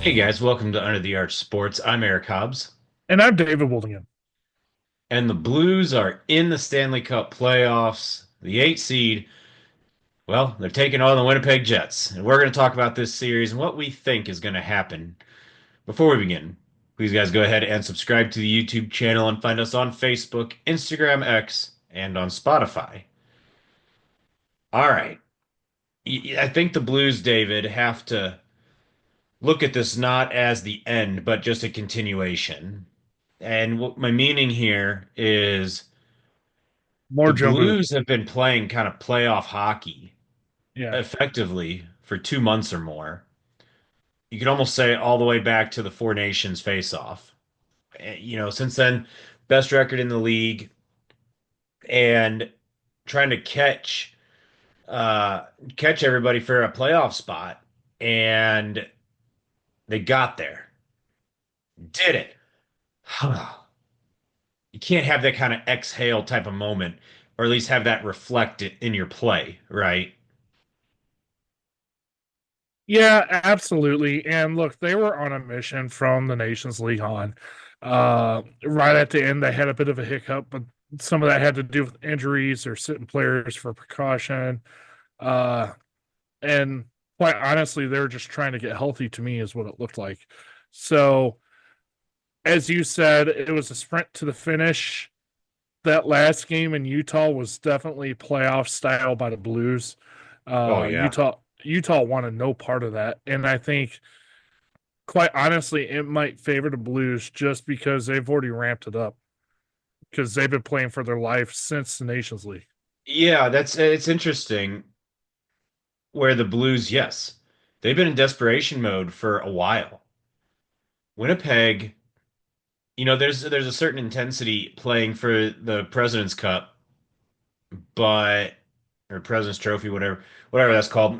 Hey guys, welcome to Under the Arch Sports. I'm Eric Hobbs, And I'm David Willingham. and the Blues are in the Stanley Cup playoffs. The eight seed, well, they're taking on the Winnipeg Jets, and we're going to talk about this series and what we think is going to happen. Before we begin, please guys go ahead and subscribe to the YouTube channel and find us on Facebook, Instagram, X, and on Spotify. All right, I think the Blues, David, have to look at this not as the end, but just a continuation. And what my meaning here is More the Joe Moose. Blues have been playing kind of playoff hockey Yeah. effectively for 2 months or more. You could almost say all the way back to the Four Nations face-off. Since then, best record in the league and trying to catch everybody for a playoff spot, and they got there. Did it. You can't have that kind of exhale type of moment, or at least have that reflect in your play, right? Yeah, absolutely. And look, they were on a mission from the Nations League on. Right at the end, they had a bit of a hiccup, but some of that had to do with injuries or sitting players for precaution. Uh, and quite honestly, they're just trying to get healthy to me, is what it looked like. So, as you said, it was a sprint to the finish. That last game in Utah was definitely playoff style by the Blues. Oh yeah. Utah wanted no part of that, and I think quite honestly, it might favor the Blues just because they've already ramped it up because they've been playing for their life since the Nations League. Yeah, that's it's interesting where the Blues, yes, they've been in desperation mode for a while. Winnipeg, there's a certain intensity playing for the Presidents Cup, but or President's Trophy, whatever that's called.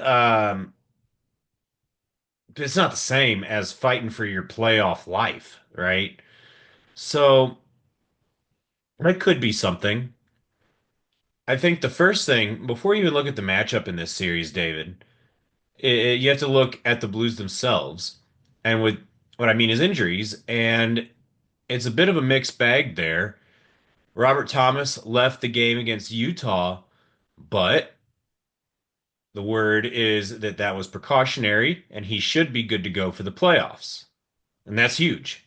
It's not the same as fighting for your playoff life, right? So that could be something. I think the first thing, before you even look at the matchup in this series, David, you have to look at the Blues themselves. And with what I mean is injuries, and it's a bit of a mixed bag there. Robert Thomas left the game against Utah, but the word is that that was precautionary, and he should be good to go for the playoffs. And that's huge.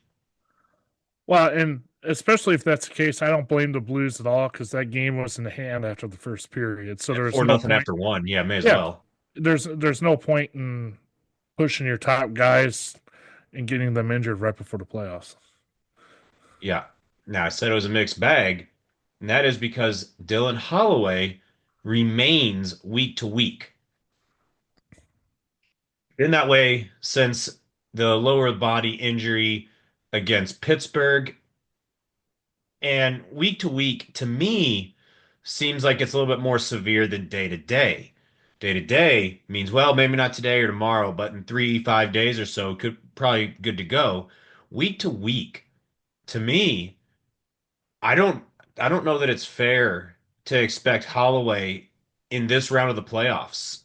Well, and especially if that's the case, I don't blame the Blues at all because that game was in the hand after the first period. So Yeah, there's four no nothing point. after one. Yeah, may as Yeah, well. there's no point in pushing your top guys and getting them injured right before the playoffs. Yeah. Now I said it was a mixed bag, and that is because Dylan Holloway remains week to week. Been that way since the lower body injury against Pittsburgh. And week to week, to me, seems like it's a little bit more severe than day to day. Day to day means, well, maybe not today or tomorrow, but in 3, 5 days or so, could probably good to go. Week to week, to me, I don't I don't know that it's fair to expect Holloway in this round of the playoffs.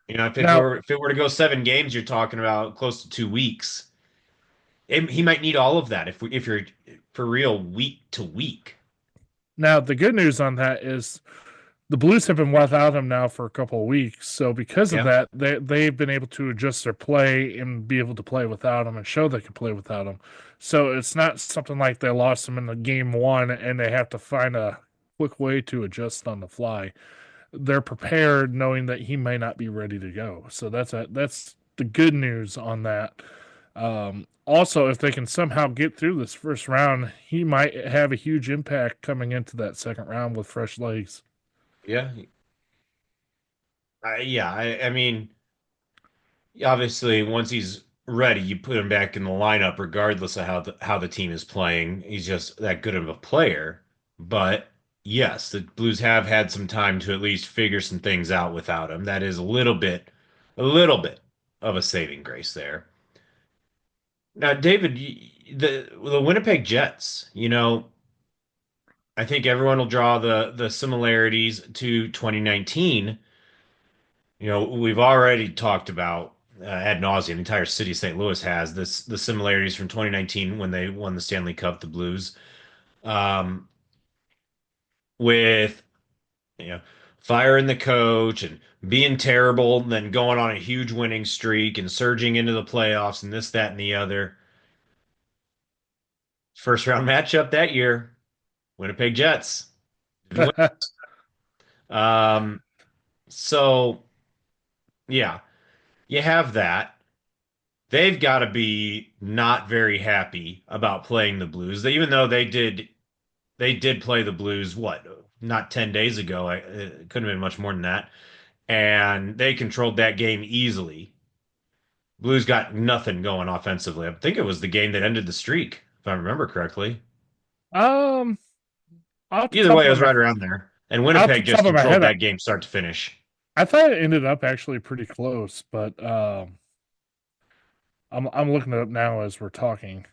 Now, If it were to go 7 games, you're talking about close to 2 weeks. He might need all of that if you're for real week to week. now the good news on that is the Blues have been without him now for a couple of weeks. So because of Yeah. that, they've been able to adjust their play and be able to play without him and show they can play without him. So it's not something like they lost him in the game one and they have to find a quick way to adjust on the fly. They're prepared knowing that he may not be ready to go. So that's the good news on that. Also, if they can somehow get through this first round, he might have a huge impact coming into that second round with fresh legs. Yeah. I mean, obviously, once he's ready, you put him back in the lineup, regardless of how the team is playing. He's just that good of a player. But yes, the Blues have had some time to at least figure some things out without him. That is a little bit of a saving grace there. Now, David, the Winnipeg Jets, I think everyone will draw the similarities to 2019. We've already talked about ad nauseum. The entire city of St. Louis has the similarities from 2019 when they won the Stanley Cup, the Blues, um, with you know firing the coach and being terrible, and then going on a huge winning streak and surging into the playoffs and this, that, and the other. First round matchup that year, Winnipeg Jets. Didn't win. Um, so yeah, you have that. They've got to be not very happy about playing the Blues. Even though they did play the Blues, what, not 10 days ago. It couldn't have been much more than that. And they controlled that game easily. Blues got nothing going offensively. I think it was the game that ended the streak, if I remember correctly. um, off the Either top way, it of was my right around there. And off the Winnipeg just top of my controlled head, that game start to finish. I thought it ended up actually pretty close, but I'm looking it up now as we're talking,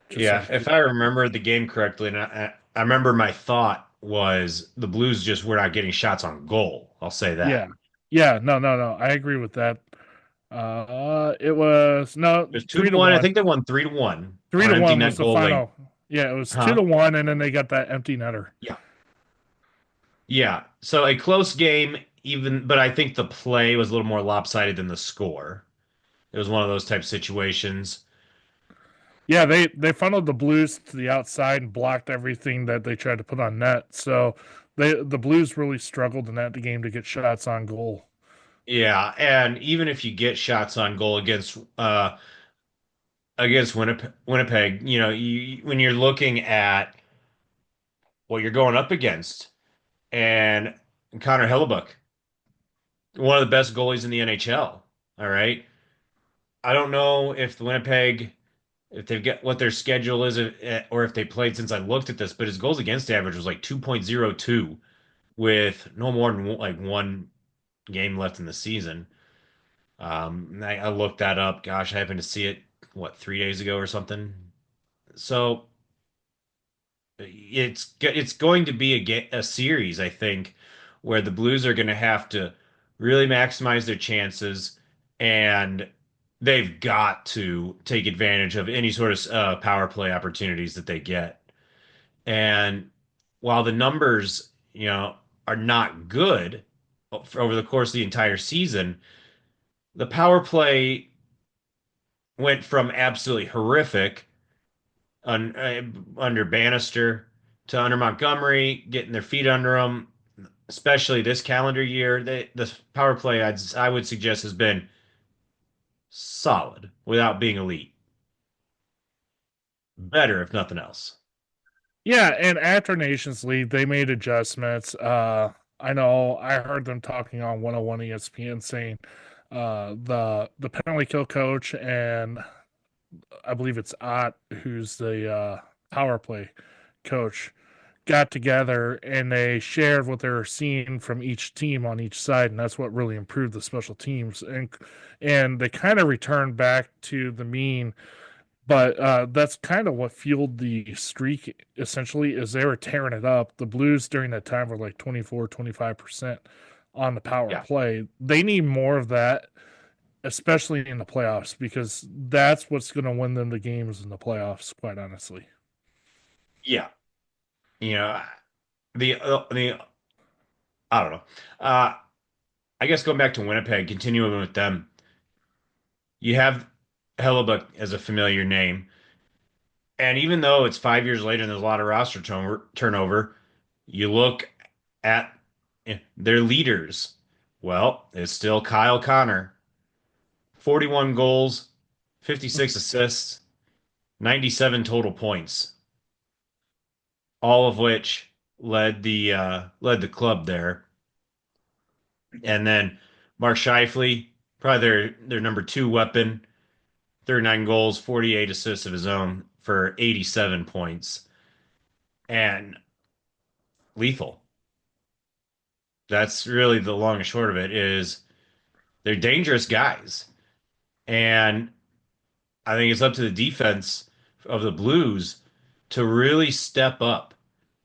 just so I Yeah, can if get. I remember the game correctly, and I remember my thought was the Blues just were not getting shots on goal. I'll say Yeah, that. yeah, no, no, no, I agree with that. It was no It was two three to to one. I one. think they won 3-1 Three on to empty one net was the goal late. final. Yeah, it was two Huh? to one, and then they got that empty netter. Yeah. Yeah. So a close game, even, but I think the play was a little more lopsided than the score. It was one of those type situations. Yeah, they funneled the Blues to the outside and blocked everything that they tried to put on net. So the Blues really struggled in that game to get shots on goal. Yeah, and even if you get shots on goal against Winnipeg, when you're looking at what you're going up against, and Connor Hellebuck, one of the best goalies in the NHL. All right. I don't know if the Winnipeg, if they've got what their schedule is, or if they played since I looked at this, but his goals against average was like 2.02 with no more than like one game left in the season. I looked that up. Gosh, I happened to see it, what, 3 days ago or something. So it's going to be a series, I think, where the Blues are going to have to really maximize their chances, and they've got to take advantage of any sort of power play opportunities that they get. And while the numbers, are not good over the course of the entire season, the power play went from absolutely horrific under Bannister to under Montgomery, getting their feet under them, especially this calendar year. The power play, I would suggest, has been solid without being elite. Better, if nothing else. Yeah, and after Nations League, they made adjustments. I know I heard them talking on 101 ESPN saying the penalty kill coach and I believe it's Ott, who's the power play coach, got together and they shared what they were seeing from each team on each side, and that's what really improved the special teams. And they kind of returned back to the mean, but that's kind of what fueled the streak. Essentially, is they were tearing it up. The Blues during that time were like 24-25% on the power Yeah, play. They need more of that, especially in the playoffs, because that's what's going to win them the games in the playoffs, quite honestly. yeah. You know, the I don't know. Uh, I guess going back to Winnipeg, continuing with them, you have Hellebuck as a familiar name. And even though it's 5 years later and there's a lot of roster turnover, you look at their leaders. Well, it's still Kyle Connor, 41 goals, 56 assists, 97 total points, all of which led the club there. And then Mark Scheifele, probably their number two weapon, 39 goals, 48 assists of his own for 87 points, and lethal. That's really the long and short of it is they're dangerous guys. And I think it's up to the defense of the Blues to really step up.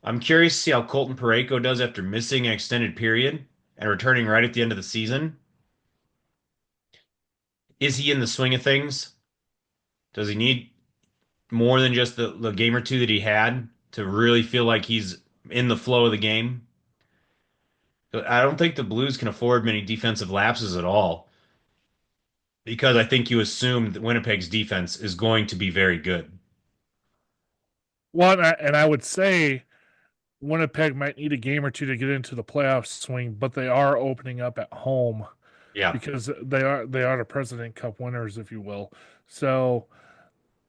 I'm curious to see how Colton Parayko does after missing an extended period and returning right at the end of the season. is he in the swing of things? Does he need more than just the game or two that he had to really feel like he's in the flow of the game? I don't think the Blues can afford many defensive lapses at all because I think you assume that Winnipeg's defense is going to be very good. Well, and I would say Winnipeg might need a game or two to get into the playoff swing, but they are opening up at home Yeah. because they are the President Cup winners, if you will. So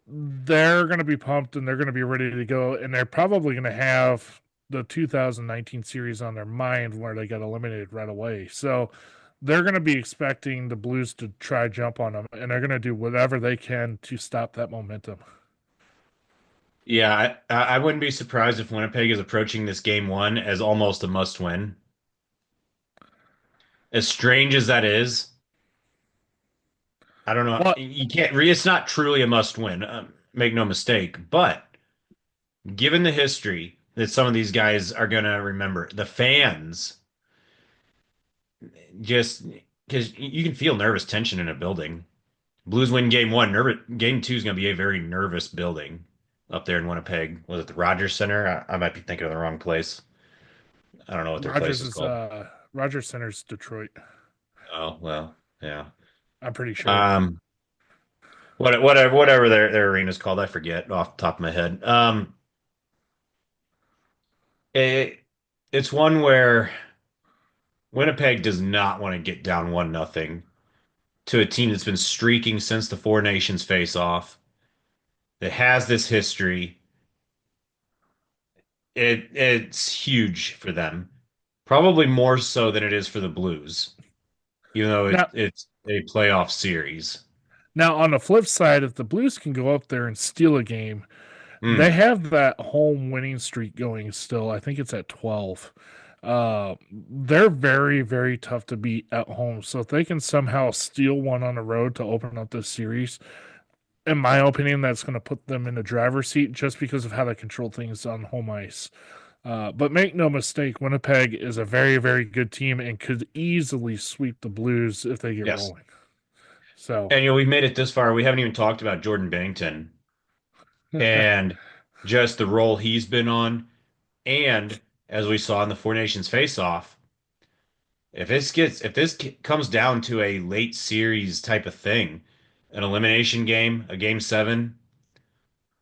they're going to be pumped and they're going to be ready to go, and they're probably going to have the 2019 series on their mind where they got eliminated right away. So they're going to be expecting the Blues to try jump on them, and they're going to do whatever they can to stop that momentum. Yeah, I wouldn't be surprised if Winnipeg is approaching this game one as almost a must win. As strange as that is, I don't know. Well, You can't re it's not truly a must win. Make no mistake. But given the history that some of these guys are going to remember, the fans just because you can feel nervous tension in a building. Blues win game one. Game two is going to be a very nervous building up there in Winnipeg. Was it the Rogers Center? I might be thinking of the wrong place. I don't know what their place Rogers is is called. Rogers Center's Detroit. Oh, well, yeah. I'm pretty sure. Um, whatever their arena's called, I forget off the top of my head. It, it's one where Winnipeg does not want to get down 1-0 to a team that's been streaking since the Four Nations face-off, that has this history. It's huge for them, probably more so than it is for the Blues, even though Now, it's a playoff series. now on the flip side, if the Blues can go up there and steal a game, they Mm, have that home winning streak going still. I think it's at 12. They're very, very tough to beat at home. So if they can somehow steal one on the road to open up this series, in my opinion, that's going to put them in the driver's seat just because of how they control things on home ice. But make no mistake, Winnipeg is a very, very good team and could easily sweep the Blues if they get yes. rolling. So, And we've made it this far. We haven't even talked about Jordan Bennington and just the role he's been on. And as we saw in the Four Nations face-off, if this comes down to a late series type of thing, an elimination game, a game seven,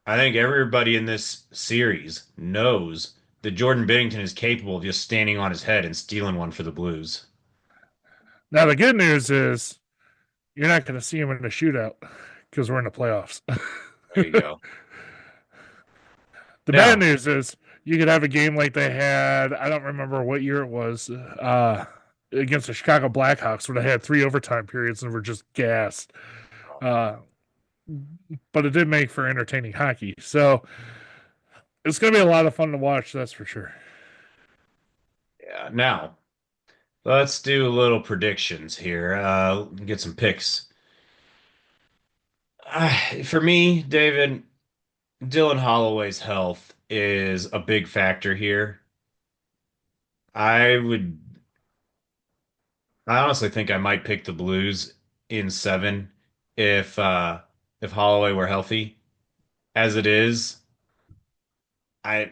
I think everybody in this series knows that Jordan Bennington is capable of just standing on his head and stealing one for the Blues. now the good news is you're not going to see him in a shootout because we're in the playoffs. There you go. The bad Now, news is you could have a game like they had, I don't remember what year it was, against the Chicago Blackhawks where they had 3 overtime periods and were just gassed. Uh, but it did make for entertaining hockey. So it's going to be a lot of fun to watch, that's for sure. yeah, now let's do a little predictions here. Get some picks. For me, David, Dylan Holloway's health is a big factor here. I would, I honestly think I might pick the Blues in seven if Holloway were healthy. As it is, I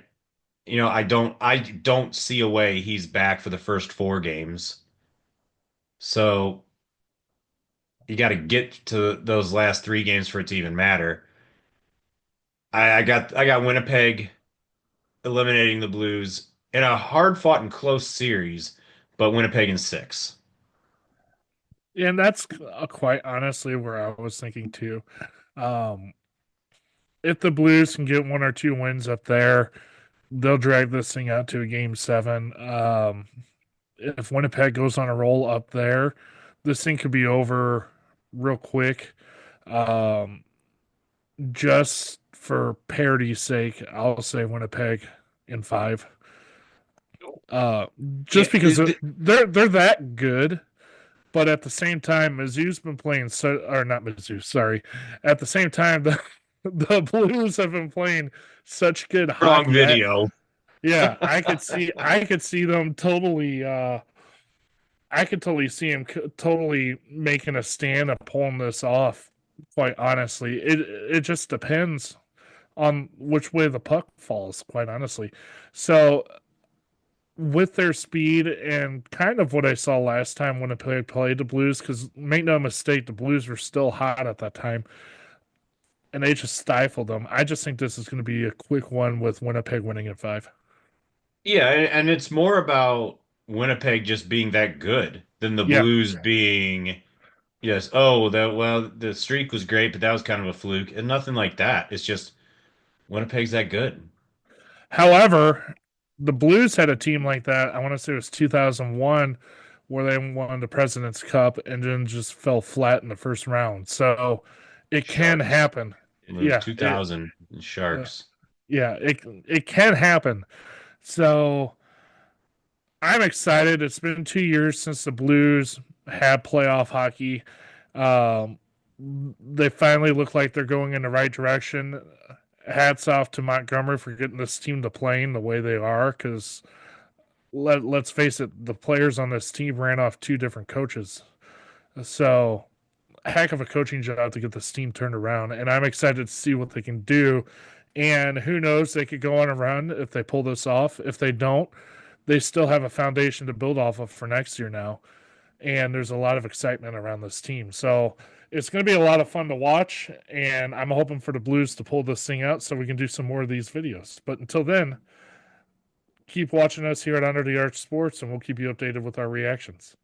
I don't see a way he's back for the first four games. So you got to get to those last three games for it to even matter. I got Winnipeg eliminating the Blues in a hard fought and close series, but Winnipeg in six. And that's quite honestly where I was thinking too. Um, if the Blues can get 1 or 2 wins up there, they'll drag this thing out to a game seven. If Winnipeg goes on a roll up there, this thing could be over real quick. Um, just for parity's sake, I'll say Winnipeg in five. Uh, Yeah, just because they're that good, but at the same time, Mizzou's been playing so, or not Mizzou, sorry. At the same time, the Blues have been playing such good wrong hockey. video. Yeah, I could see them totally I could totally see him totally making a stand and pulling this off. Quite honestly, it just depends on which way the puck falls. Quite honestly, so with their speed and kind of what I saw last time when I played the Blues, because make no mistake, the Blues were still hot at that time, and they just stifled them. I just think this is going to be a quick one with Winnipeg winning in five. Yeah, and it's more about Winnipeg just being that good than the Yeah. Blues being, yes, oh, the streak was great, but that was kind of a fluke, and nothing like that. It's just Winnipeg's that good. However, the Blues had a team like that. I want to say it was 2001, where they won the Presidents Cup and then just fell flat in the first round. So it can Sharks. happen. The Yeah, 2000 uh, Sharks. yeah, it can happen. So I'm excited. It's been 2 years since the Blues had playoff hockey. Um, they finally look like they're going in the right direction. Hats off to Montgomery for getting this team to playing the way they are. Because let's face it, the players on this team ran off two different coaches. So heck of a coaching job to get this team turned around. And I'm excited to see what they can do. And who knows, they could go on a run if they pull this off. If they don't, they still have a foundation to build off of for next year now. And there's a lot of excitement around this team. So it's going to be a lot of fun to watch. And I'm hoping for the Blues to pull this thing out so we can do some more of these videos. But until then, keep watching us here at Under the Arch Sports, and we'll keep you updated with our reactions.